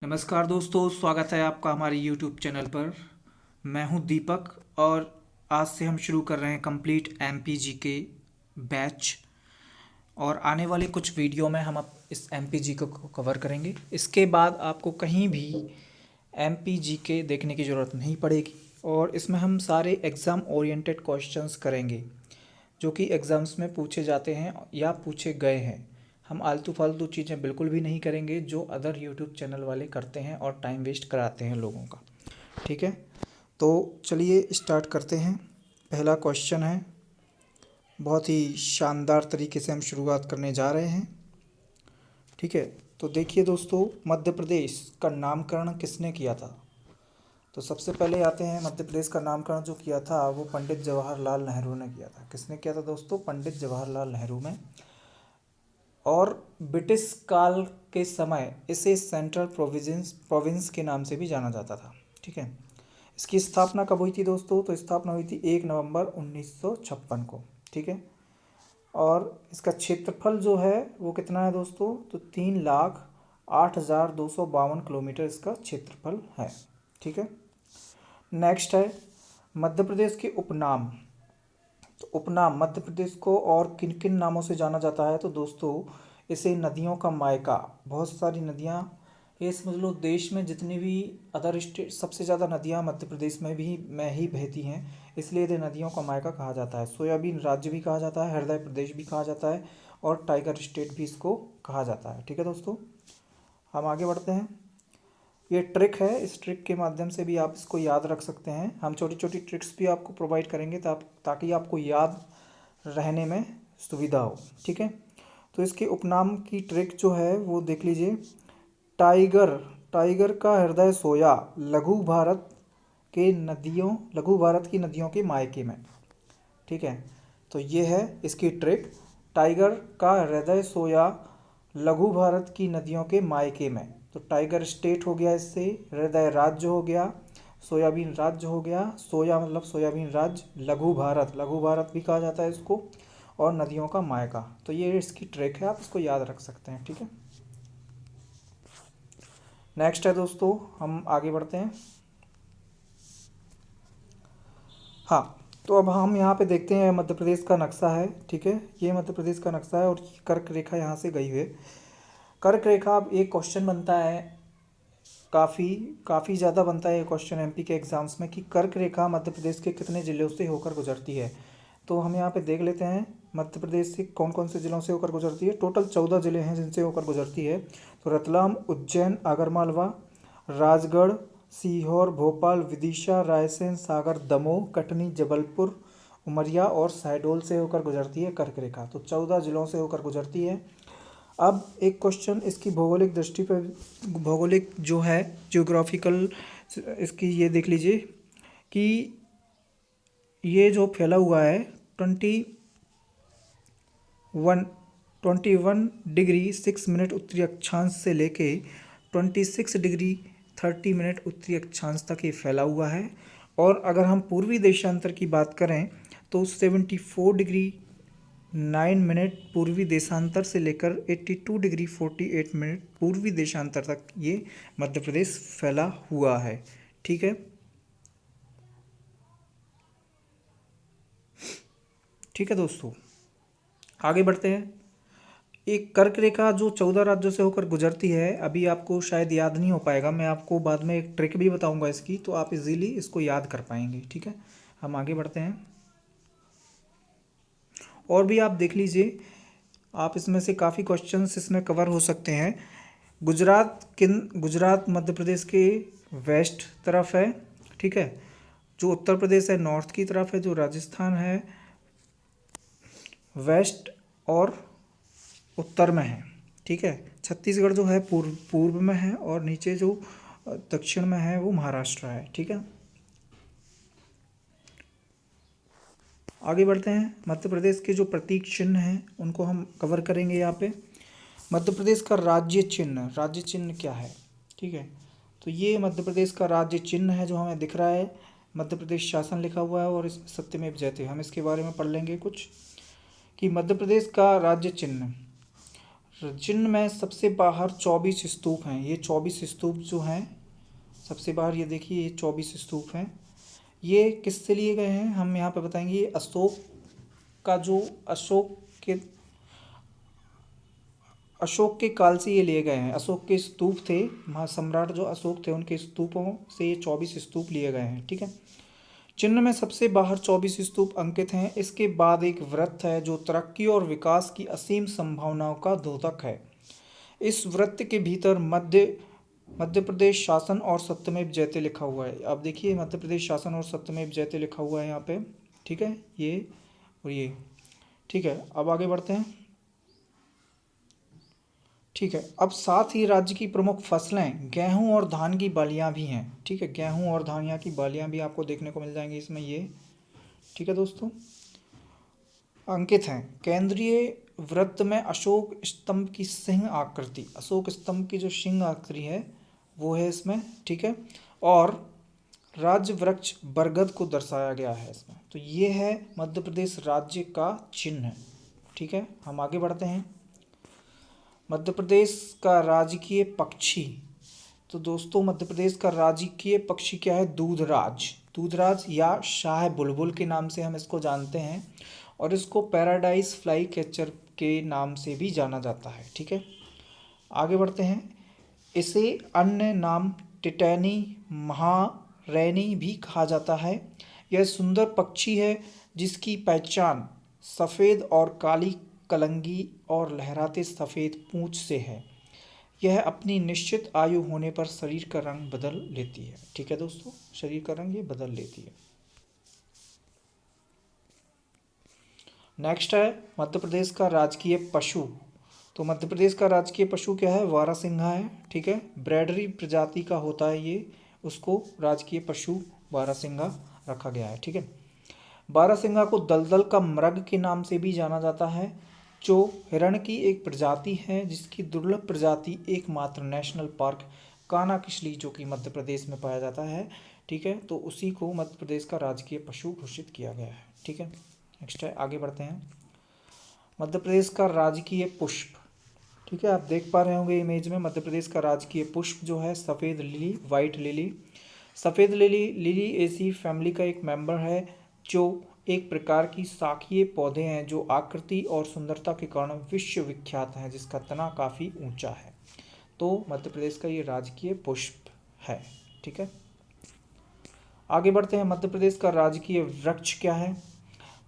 नमस्कार दोस्तों, स्वागत है आपका हमारे YouTube चैनल पर। मैं हूं दीपक और आज से हम शुरू कर रहे हैं कंप्लीट MPG के बैच। और आने वाले कुछ वीडियो में हम अब इस MPG को कवर करेंगे। इसके बाद आपको कहीं भी MPG के देखने की ज़रूरत नहीं पड़ेगी और इसमें हम सारे एग्ज़ाम ओरिएंटेड क्वेश्चंस करेंगे जो कि एग्ज़ाम्स में पूछे जाते हैं या पूछे गए हैं। हम आलतू फालतू चीज़ें बिल्कुल भी नहीं करेंगे जो अदर यूट्यूब चैनल वाले करते हैं और टाइम वेस्ट कराते हैं लोगों का। ठीक है, तो चलिए स्टार्ट करते हैं। पहला क्वेश्चन है, बहुत ही शानदार तरीके से हम शुरुआत करने जा रहे हैं। ठीक है, तो देखिए दोस्तों, मध्य प्रदेश का नामकरण किसने किया था? तो सबसे पहले आते हैं, मध्य प्रदेश का नामकरण जो किया था वो पंडित जवाहरलाल नेहरू ने किया था। किसने किया था दोस्तों? पंडित जवाहरलाल नेहरू ने। और ब्रिटिश काल के समय इसे सेंट्रल प्रोविंस के नाम से भी जाना जाता था। ठीक है, इसकी स्थापना कब हुई थी दोस्तों? तो स्थापना हुई थी 1 नवंबर 1956 को। ठीक है, और इसका क्षेत्रफल जो है वो कितना है दोस्तों? तो 3,08,252 किलोमीटर इसका क्षेत्रफल है। ठीक है, नेक्स्ट है मध्य प्रदेश के उपनाम। तो उपनाम मध्य प्रदेश को और किन किन नामों से जाना जाता है? तो दोस्तों, इसे नदियों का मायका, बहुत सारी नदियाँ, ये समझ लो देश में जितनी भी अदर स्टेट, सबसे ज़्यादा नदियाँ मध्य प्रदेश में ही बहती हैं, इसलिए इन्हें नदियों का मायका कहा जाता है। सोयाबीन राज्य भी कहा जाता है, हृदय प्रदेश भी कहा जाता है और टाइगर स्टेट भी इसको कहा जाता है। ठीक है दोस्तों, हम आगे बढ़ते हैं। ये ट्रिक है, इस ट्रिक के माध्यम से भी आप इसको याद रख सकते हैं। हम छोटी छोटी ट्रिक्स भी आपको प्रोवाइड करेंगे ताकि आपको याद रहने में सुविधा हो। ठीक है, तो इसके उपनाम की ट्रिक जो है वो देख लीजिए। टाइगर, टाइगर का हृदय सोया, लघु भारत की नदियों के मायके में। ठीक है, तो ये है इसकी ट्रिक। टाइगर का हृदय सोया, लघु भारत की नदियों के मायके में। तो टाइगर स्टेट हो गया, इससे हृदय राज्य हो गया, सोयाबीन राज्य हो गया, सोया मतलब सोयाबीन राज्य, लघु भारत भी कहा जाता है इसको, और नदियों का मायका। तो ये इसकी ट्रिक है, आप इसको याद रख सकते हैं। ठीक है, नेक्स्ट है दोस्तों, हम आगे बढ़ते हैं। हाँ, तो अब हम यहाँ पे देखते हैं मध्य प्रदेश का नक्शा है। ठीक है, ये मध्य प्रदेश का नक्शा है और कर्क रेखा यहाँ से गई हुई है। कर्क रेखा, अब एक क्वेश्चन बनता है, काफ़ी काफ़ी ज़्यादा बनता है ये क्वेश्चन एमपी के एग्ज़ाम्स में, कि कर्क रेखा मध्य प्रदेश के कितने ज़िलों से होकर गुजरती है। तो हम यहाँ पे देख लेते हैं मध्य प्रदेश से कौन कौन से ज़िलों से होकर गुजरती है। टोटल 14 ज़िले हैं जिनसे होकर गुजरती है। तो रतलाम, उज्जैन, आगरमालवा, राजगढ़, सीहोर, भोपाल, विदिशा, रायसेन, सागर, दमोह, कटनी, जबलपुर, उमरिया और शहडोल से होकर गुजरती है कर्क रेखा। तो 14 ज़िलों से होकर गुजरती है। अब एक क्वेश्चन इसकी भौगोलिक दृष्टि पर, भौगोलिक जो है जियोग्राफिकल, इसकी ये देख लीजिए कि ये जो फैला हुआ है 21 21 डिग्री 6 मिनट उत्तरी अक्षांश से लेके 26 डिग्री 30 मिनट उत्तरी अक्षांश तक ये फैला हुआ है। और अगर हम पूर्वी देशांतर की बात करें तो 74 डिग्री 9 मिनट पूर्वी देशांतर से लेकर 82 डिग्री 48 मिनट पूर्वी देशांतर तक ये मध्य प्रदेश फैला हुआ है। ठीक है, ठीक है दोस्तों, आगे बढ़ते हैं। एक कर्क रेखा जो 14 राज्यों से होकर गुजरती है, अभी आपको शायद याद नहीं हो पाएगा, मैं आपको बाद में एक ट्रिक भी बताऊंगा इसकी, तो आप इजीली इसको याद कर पाएंगे। ठीक है, हम आगे बढ़ते हैं। और भी आप देख लीजिए, आप इसमें से काफ़ी क्वेश्चंस इसमें कवर हो सकते हैं। गुजरात मध्य प्रदेश के वेस्ट तरफ है। ठीक है, जो उत्तर प्रदेश है नॉर्थ की तरफ है, जो राजस्थान है वेस्ट और उत्तर में है। ठीक है, छत्तीसगढ़ जो है पूर्व में है और नीचे जो दक्षिण में है वो महाराष्ट्र है। ठीक है, आगे बढ़ते हैं। मध्य प्रदेश के जो प्रतीक चिन्ह हैं उनको हम कवर करेंगे यहाँ पे। मध्य प्रदेश का राज्य चिन्ह क्या है? ठीक है, तो ये मध्य प्रदेश का राज्य चिन्ह है जो हमें दिख रहा है, मध्य प्रदेश शासन लिखा हुआ है और इसमें सत्यमेव जयते। हम इसके बारे में पढ़ लेंगे कुछ, कि मध्य प्रदेश का राज्य चिन्ह, जिनमें में सबसे बाहर 24 स्तूप हैं। ये 24 स्तूप जो हैं सबसे बाहर, ये देखिए ये 24 स्तूप हैं। ये किससे लिए गए हैं हम यहाँ पे बताएंगे। ये अशोक का जो अशोक के काल से ये लिए गए हैं। अशोक के स्तूप थे, महासम्राट जो अशोक थे उनके स्तूपों से ये 24 स्तूप लिए गए हैं। ठीक है। चिन्ह में सबसे बाहर 24 स्तूप अंकित हैं। इसके बाद एक वृत्त है जो तरक्की और विकास की असीम संभावनाओं का द्योतक है। इस वृत्त के भीतर मध्य प्रदेश शासन और सत्यमेव जयते लिखा हुआ है। आप देखिए मध्य प्रदेश शासन और सत्यमेव जयते लिखा हुआ है यहाँ पे। ठीक है, ये और ये। ठीक है, अब आगे बढ़ते हैं। ठीक है, अब साथ ही राज्य की प्रमुख फसलें गेहूं और धान की बालियां भी हैं। ठीक है, गेहूं और धानिया की बालियां भी आपको देखने को मिल जाएंगी इसमें ये। ठीक है दोस्तों, अंकित हैं। केंद्रीय वृत्त में अशोक स्तंभ की सिंह आकृति, अशोक स्तंभ की जो सिंह आकृति है वो है इसमें। ठीक है, और राज्य वृक्ष बरगद को दर्शाया गया है इसमें। तो ये है मध्य प्रदेश राज्य का चिन्ह। ठीक है, हम आगे बढ़ते हैं। मध्य प्रदेश का राजकीय पक्षी। तो दोस्तों मध्य प्रदेश का राजकीय पक्षी क्या है? दूधराज। दूधराज या शाह बुलबुल के नाम से हम इसको जानते हैं, और इसको पैराडाइज फ्लाई कैचर के नाम से भी जाना जाता है। ठीक है, आगे बढ़ते हैं। इसे अन्य नाम टिटैनी, महारैनी भी कहा जाता है। यह सुंदर पक्षी है जिसकी पहचान सफ़ेद और काली कलंगी और लहराते सफ़ेद पूंछ से है। यह अपनी निश्चित आयु होने पर शरीर का रंग बदल लेती है। ठीक है दोस्तों, शरीर का रंग ये बदल लेती है। नेक्स्ट है मध्य प्रदेश का राजकीय पशु। तो मध्य प्रदेश का राजकीय पशु क्या है? बारहसिंघा है। ठीक है, ब्रैडरी प्रजाति का होता है ये, उसको राजकीय पशु बारहसिंघा रखा गया है। ठीक है, बारहसिंघा को दलदल का मृग के नाम से भी जाना जाता है, जो हिरण की एक प्रजाति है जिसकी दुर्लभ प्रजाति एकमात्र नेशनल पार्क कानाकिशली जो कि मध्य प्रदेश में पाया जाता है। ठीक है, तो उसी को मध्य प्रदेश का राजकीय पशु घोषित किया गया है। ठीक है, नेक्स्ट है, आगे बढ़ते हैं। मध्य प्रदेश का राजकीय पुष्प। ठीक है, आप देख पा रहे होंगे इमेज में, मध्य प्रदेश का राजकीय पुष्प जो है सफ़ेद लिली, वाइट लिली। सफ़ेद लिली ऐसी फैमिली का एक मेंबर है जो एक प्रकार की शाखीय पौधे हैं जो आकृति और सुंदरता के कारण विश्व विख्यात हैं, जिसका तना काफ़ी ऊंचा है। तो मध्य प्रदेश का ये राजकीय पुष्प है। ठीक है, आगे बढ़ते हैं। मध्य प्रदेश का राजकीय वृक्ष क्या है?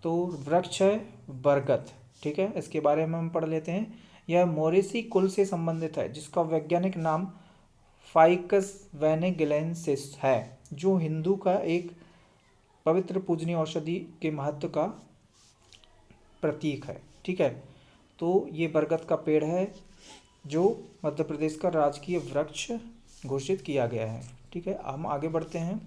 तो वृक्ष है बरगद। ठीक है, इसके बारे में हम पढ़ लेते हैं। यह मोरेसी कुल से संबंधित है जिसका वैज्ञानिक नाम फाइकस वेनेगेलेंसिस है, जो हिंदू का एक पवित्र पूजनीय औषधि के महत्व का प्रतीक है। ठीक है, तो ये बरगद का पेड़ है जो मध्य प्रदेश का राजकीय वृक्ष घोषित किया गया है। ठीक है, हम आगे बढ़ते हैं।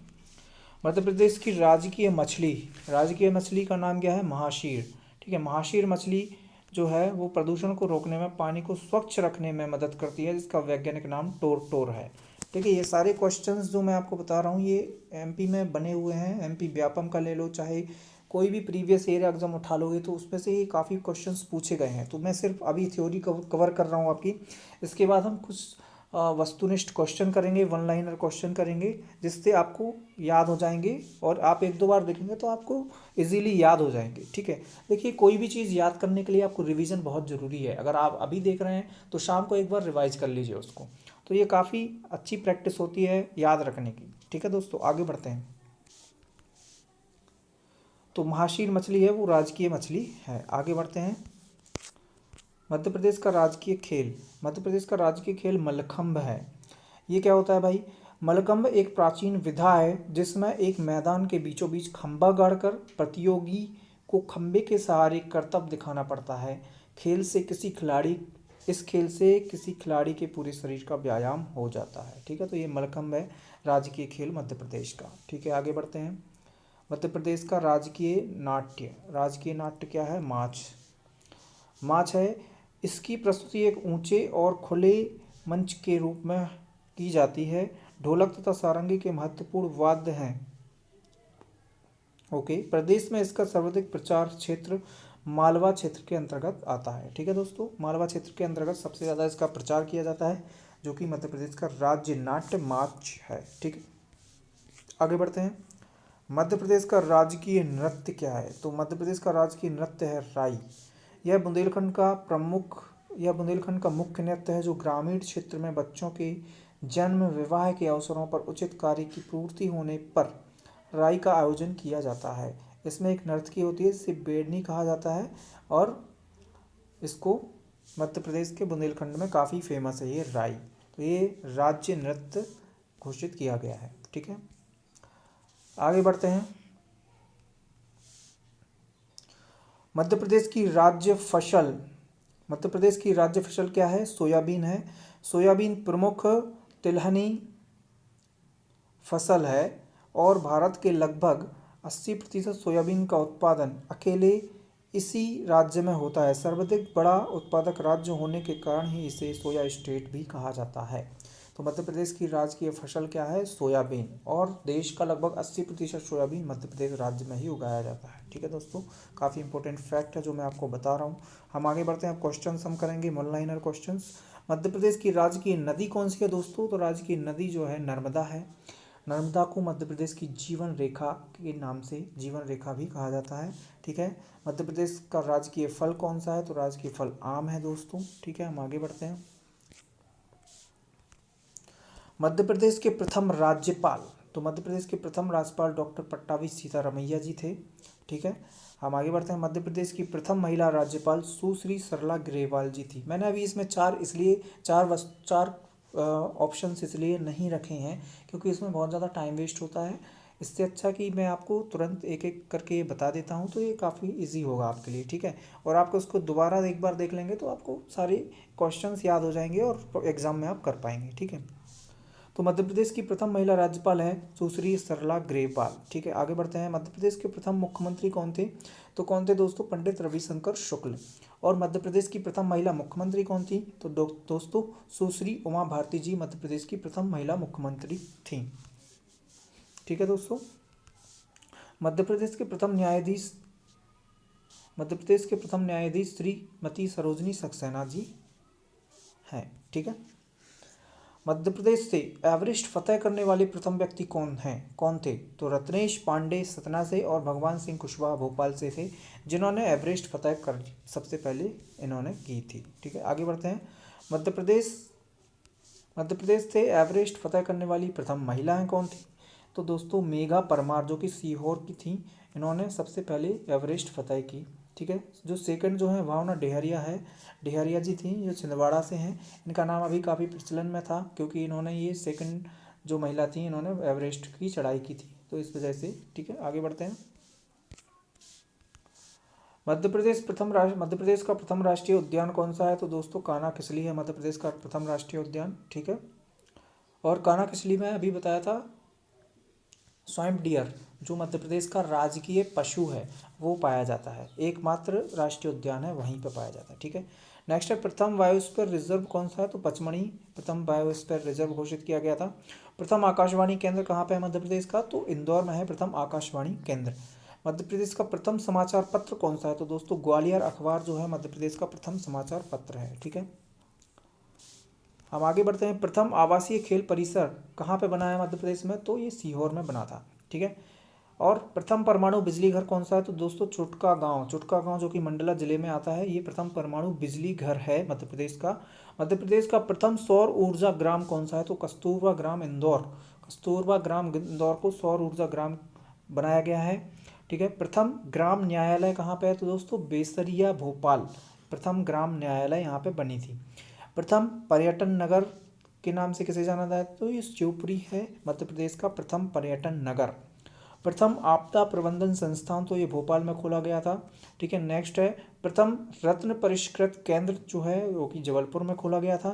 मध्य प्रदेश की राजकीय मछली का नाम क्या है? महाशीर। ठीक है, महाशीर मछली जो है वो प्रदूषण को रोकने में, पानी को स्वच्छ रखने में मदद करती है, जिसका वैज्ञानिक नाम टोर है। ठीक है, ये सारे क्वेश्चंस जो मैं आपको बता रहा हूँ ये एमपी में बने हुए हैं। एमपी व्यापम का ले लो, चाहे कोई भी प्रीवियस ईयर एग्जाम उठा लोगे तो उसमें से ही काफ़ी क्वेश्चंस पूछे गए हैं। तो मैं सिर्फ अभी थ्योरी कवर कर रहा हूँ आपकी। इसके बाद हम कुछ वस्तुनिष्ठ क्वेश्चन करेंगे, वन लाइनर क्वेश्चन करेंगे, जिससे आपको याद हो जाएंगे, और आप एक दो बार देखेंगे तो आपको इजीली याद हो जाएंगे। ठीक है, देखिए कोई भी चीज़ याद करने के लिए आपको रिवीजन बहुत ज़रूरी है। अगर आप अभी देख रहे हैं तो शाम को एक बार रिवाइज कर लीजिए उसको, तो ये काफ़ी अच्छी प्रैक्टिस होती है याद रखने की। ठीक है दोस्तों, आगे बढ़ते हैं। तो महाशीर मछली है वो राजकीय मछली है। आगे बढ़ते हैं। मध्य प्रदेश का राजकीय खेल मल्लखंभ है। ये क्या होता है भाई? मल्लखंभ एक प्राचीन विधा है जिसमें एक मैदान के बीचों बीच खंभा गाड़कर प्रतियोगी को खंभे के सहारे करतब दिखाना पड़ता है। इस खेल से किसी खिलाड़ी के पूरे शरीर का व्यायाम हो जाता है। ठीक है, तो ये मल्लखंभ है राजकीय खेल मध्य प्रदेश का। ठीक है, आगे बढ़ते हैं। मध्य प्रदेश का राजकीय नाट्य क्या है? माछ है। इसकी प्रस्तुति एक ऊंचे और खुले मंच के रूप में की जाती है। ढोलक तथा सारंगी के महत्वपूर्ण वाद्य हैं। ओके, प्रदेश में इसका सर्वाधिक प्रचार क्षेत्र मालवा क्षेत्र के अंतर्गत आता है। ठीक है दोस्तों, मालवा क्षेत्र के अंतर्गत सबसे ज़्यादा इसका प्रचार किया जाता है, जो कि मध्य प्रदेश का राज्य नाट्य मार्च है। ठीक है, आगे बढ़ते हैं। मध्य प्रदेश का राजकीय नृत्य क्या है? तो मध्य प्रदेश का राजकीय नृत्य है राई। यह बुंदेलखंड का मुख्य नृत्य है, जो ग्रामीण क्षेत्र में बच्चों के जन्म, विवाह के अवसरों पर उचित कार्य की पूर्ति होने पर राई का आयोजन किया जाता है। इसमें एक नर्तकी होती है, जिसे बेडनी कहा जाता है, और इसको मध्य प्रदेश के बुंदेलखंड में काफ़ी फेमस है ये राई। तो ये राज्य नृत्य घोषित किया गया है। ठीक है, आगे बढ़ते हैं। मध्य प्रदेश की राज्य फसल क्या है? सोयाबीन है। सोयाबीन प्रमुख तिलहनी फसल है और भारत के लगभग 80% सोयाबीन का उत्पादन अकेले इसी राज्य में होता है। सर्वाधिक बड़ा उत्पादक राज्य होने के कारण ही इसे सोया स्टेट भी कहा जाता है। तो मध्य प्रदेश की राजकीय फसल क्या है? सोयाबीन, और देश का लगभग 80% सोयाबीन मध्य प्रदेश राज्य में ही उगाया जाता है। ठीक है दोस्तों, काफ़ी इंपॉर्टेंट फैक्ट है जो मैं आपको बता रहा हूँ। हम आगे बढ़ते हैं, क्वेश्चन हम करेंगे one liner questions. Madhya Pradesh की राजकीय नदी कौन सी है दोस्तों? तो राजकीय नदी जो है नर्मदा है। नर्मदा को मध्य प्रदेश की जीवन रेखा के नाम से जीवन रेखा भी कहा जाता है। ठीक है, मध्य प्रदेश का राजकीय फल कौन सा है? तो राजकीय फल आम है दोस्तों। ठीक है, हम आगे बढ़ते हैं। मध्य प्रदेश के प्रथम राज्यपाल, तो मध्य प्रदेश के प्रथम राज्यपाल डॉक्टर पट्टाभी सीतारमैया जी थे। ठीक है, हम आगे बढ़ते हैं। मध्य प्रदेश की प्रथम महिला राज्यपाल सुश्री सरला ग्रेवाल जी थी। मैंने अभी इसमें चार ऑप्शंस इसलिए नहीं रखे हैं क्योंकि इसमें बहुत ज़्यादा टाइम वेस्ट होता है। इससे अच्छा कि मैं आपको तुरंत एक एक करके बता देता हूँ, तो ये काफ़ी इजी होगा आपके लिए। ठीक है, और आपको उसको दोबारा एक बार देख लेंगे तो आपको सारे क्वेश्चंस याद हो जाएंगे और एग्ज़ाम में आप कर पाएंगे। ठीक है, तो मध्य प्रदेश की प्रथम महिला राज्यपाल है सुश्री सरला ग्रेवाल। ठीक है, आगे बढ़ते हैं। मध्य प्रदेश के प्रथम मुख्यमंत्री कौन थे? तो कौन थे दोस्तों? पंडित रविशंकर शुक्ल। और मध्य प्रदेश की प्रथम महिला मुख्यमंत्री कौन थी? तो दोस्तों सुश्री उमा भारती जी मध्य प्रदेश की प्रथम महिला मुख्यमंत्री थी। ठीक है दोस्तों, मध्य प्रदेश के प्रथम न्यायाधीश श्रीमती सरोजनी सक्सेना जी हैं। ठीक है, मध्य प्रदेश से एवरेस्ट फतह करने वाले प्रथम व्यक्ति कौन थे? तो रत्नेश पांडे सतना से और भगवान सिंह कुशवाहा भोपाल से थे, जिन्होंने एवरेस्ट फतह कर सबसे पहले इन्होंने की थी। ठीक है, आगे बढ़ते हैं। मध्य प्रदेश से एवरेस्ट फतह करने वाली प्रथम महिलाएं कौन थी? तो दोस्तों मेघा परमार, जो कि सीहोर की थी, इन्होंने सबसे पहले एवरेस्ट फतह की। ठीक है, जो सेकंड जो है भावना डेहरिया जी थी, जो छिंदवाड़ा से हैं। इनका नाम अभी काफ़ी प्रचलन में था क्योंकि इन्होंने ये सेकंड जो महिला थी, इन्होंने एवरेस्ट की चढ़ाई की थी, तो इस वजह से। ठीक है, आगे बढ़ते हैं। मध्य प्रदेश का प्रथम राष्ट्रीय उद्यान कौन सा है? तो दोस्तों कान्हा-किसली है मध्य प्रदेश का प्रथम राष्ट्रीय उद्यान। ठीक है, और कान्हा-किसली में अभी बताया था स्वाइंप डियर, जो मध्य प्रदेश का राजकीय पशु है, वो पाया जाता है। एकमात्र राष्ट्रीय उद्यान है, वहीं पर पाया जाता है। ठीक है, नेक्स्ट है प्रथम बायोस्फीयर रिजर्व कौन सा है? तो पचमढ़ी प्रथम बायोस्फीयर रिजर्व घोषित किया गया था। प्रथम आकाशवाणी केंद्र कहाँ पे है मध्य प्रदेश का? तो इंदौर में है प्रथम आकाशवाणी केंद्र। मध्य प्रदेश का प्रथम समाचार पत्र कौन सा है? तो दोस्तों ग्वालियर अखबार जो है मध्य प्रदेश का प्रथम समाचार पत्र है। ठीक है, हम आगे बढ़ते हैं। प्रथम आवासीय खेल परिसर कहाँ पे बना है मध्य प्रदेश में? तो ये सीहोर में बना था। ठीक है, और प्रथम परमाणु बिजली घर कौन सा है? तो दोस्तों चुटका गांव जो कि मंडला जिले में आता है, ये प्रथम परमाणु बिजली घर है मध्य प्रदेश का। मध्य प्रदेश का प्रथम सौर ऊर्जा ग्राम कौन सा है? तो कस्तूरबा ग्राम इंदौर को सौर ऊर्जा ग्राम बनाया गया है। ठीक है, प्रथम ग्राम न्यायालय कहाँ पे है? तो दोस्तों बेसरिया भोपाल, प्रथम ग्राम न्यायालय यहाँ पे बनी थी। प्रथम पर्यटन नगर के नाम से किसे जाना जाता है? तो ये शिवपुरी है मध्य प्रदेश का प्रथम पर्यटन नगर। प्रथम आपदा प्रबंधन संस्थान तो ये भोपाल में खोला गया था। ठीक है, नेक्स्ट है प्रथम रत्न परिष्कृत केंद्र जो है वो कि जबलपुर में खोला गया था।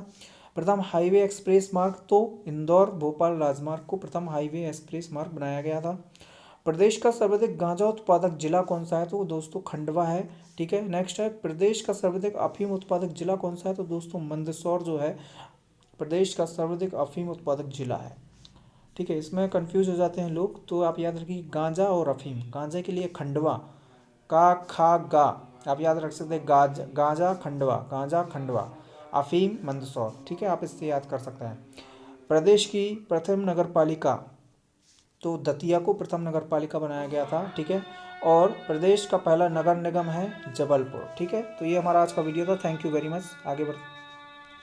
प्रथम हाईवे एक्सप्रेस मार्ग तो इंदौर भोपाल राजमार्ग को प्रथम हाईवे एक्सप्रेस मार्ग बनाया गया था। प्रदेश का सर्वाधिक गांजा उत्पादक जिला कौन सा है? तो दोस्तों खंडवा है। ठीक है, नेक्स्ट है प्रदेश का सर्वाधिक अफीम उत्पादक जिला कौन सा है? तो दोस्तों मंदसौर जो है प्रदेश का सर्वाधिक अफीम उत्पादक जिला है। ठीक है, इसमें कंफ्यूज हो जाते हैं लोग, तो आप याद रखिए गांजा और अफीम। गांजा के लिए खंडवा, का खा गा आप याद रख सकते हैं गांजा खंडवा, अफीम मंदसौर। ठीक है, आप इससे याद कर सकते हैं। प्रदेश की प्रथम नगर पालिका, तो दतिया को प्रथम नगर पालिका बनाया गया था। ठीक है, और प्रदेश का पहला नगर निगम है जबलपुर। ठीक है, तो ये हमारा आज का वीडियो था। Thank you very much. आगे बढ़